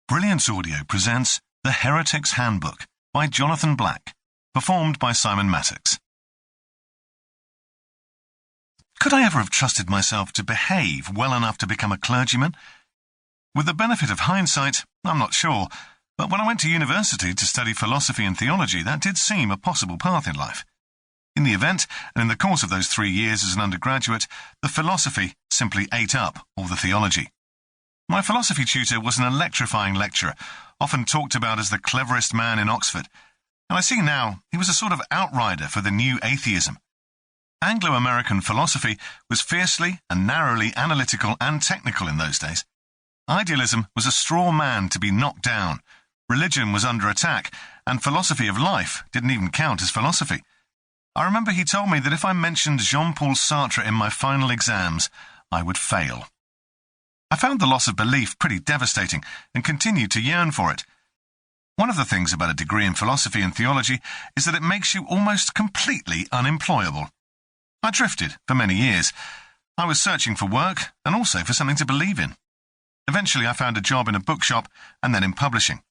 Brilliance Audio presents The Heretic's Handbook by Jonathan Black, performed by Simon Mattacks. Could I ever have trusted myself to behave well enough to become a clergyman? With the benefit of hindsight, I'm not sure, but when I went to university to study philosophy and theology, that did seem a possible path in life. In the event, and in the course of those 3 years as an undergraduate, the philosophy simply ate up all the theology. My philosophy tutor was an electrifying lecturer, often talked about as the cleverest man in Oxford, and I see now he was a sort of outrider for the new atheism. Anglo-American philosophy was fiercely and narrowly analytical and technical in those days. Idealism was a straw man to be knocked down, religion was under attack, and philosophy of life didn't even count as philosophy. I remember he told me that if I mentioned Jean-Paul Sartre in my final exams, I would fail. I found the loss of belief pretty devastating and continued to yearn for it. One of the things about a degree in philosophy and theology is that it makes you almost completely unemployable. I drifted for many years. I was searching for work and also for something to believe in. Eventually I found a job in a bookshop and then in publishing.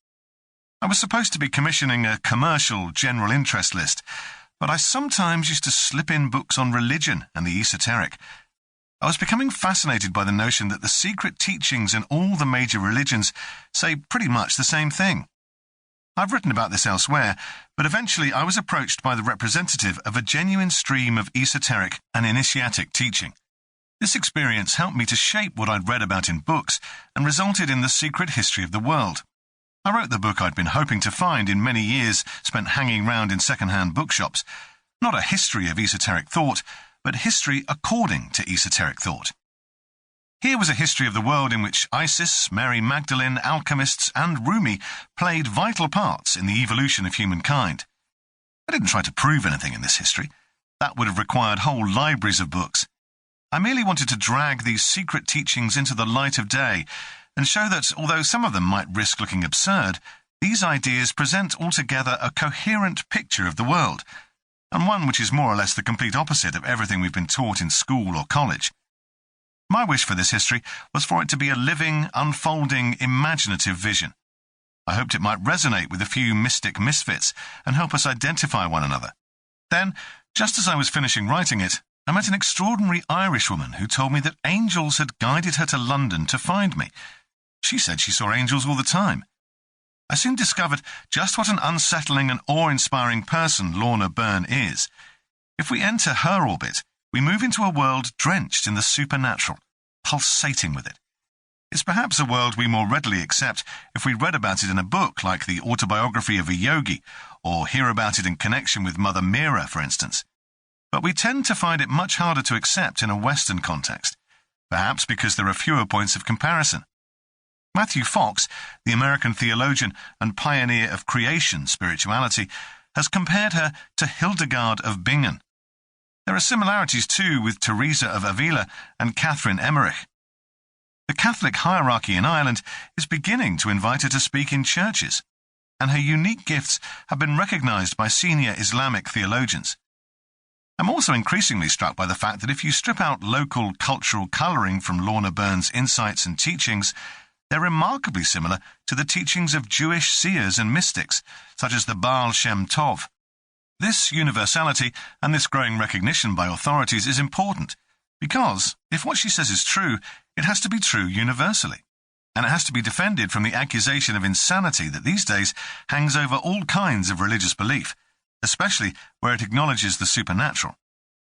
I was supposed to be commissioning a commercial general interest list, but I sometimes used to slip in books on religion and the esoteric. I was becoming fascinated by the notion that the secret teachings in all the major religions say pretty much the same thing. I've written about this elsewhere, but eventually I was approached by the representative of a genuine stream of esoteric and initiatic teaching. This experience helped me to shape what I'd read about in books and resulted in The Secret History of the World. I wrote the book I'd been hoping to find in many years spent hanging round in second-hand bookshops. Not a history of esoteric thought, but history according to esoteric thought. Here was a history of the world in which Isis, Mary Magdalene, alchemists, and Rumi played vital parts in the evolution of humankind. I didn't try to prove anything in this history. That would have required whole libraries of books. I merely wanted to drag these secret teachings into the light of day and show that, although some of them might risk looking absurd, these ideas present altogether a coherent picture of the world, and one which is more or less the complete opposite of everything we've been taught in school or college. My wish for this history was for it to be a living, unfolding, imaginative vision. I hoped it might resonate with a few mystic misfits and help us identify one another. Then, just as I was finishing writing it, I met an extraordinary Irish woman who told me that angels had guided her to London to find me. She said she saw angels all the time. I soon discovered just what an unsettling and awe-inspiring person Lorna Byrne is. If we enter her orbit, we move into a world drenched in the supernatural, pulsating with it. It's perhaps a world we more readily accept if we read about it in a book like The Autobiography of a Yogi, or hear about it in connection with Mother Meera, for instance. But we tend to find it much harder to accept in a Western context, perhaps because there are fewer points of comparison. Matthew Fox, the American theologian and pioneer of creation spirituality, has compared her to Hildegard of Bingen. There are similarities too with Teresa of Avila and Catherine Emmerich. The Catholic hierarchy in Ireland is beginning to invite her to speak in churches, and her unique gifts have been recognized by senior Islamic theologians. I'm also increasingly struck by the fact that if you strip out local cultural colouring from Lorna Byrne's insights and teachings, they're remarkably similar to the teachings of Jewish seers and mystics, such as the Baal Shem Tov. This universality and this growing recognition by authorities is important, because if what she says is true, it has to be true universally, and it has to be defended from the accusation of insanity that these days hangs over all kinds of religious belief, especially where it acknowledges the supernatural.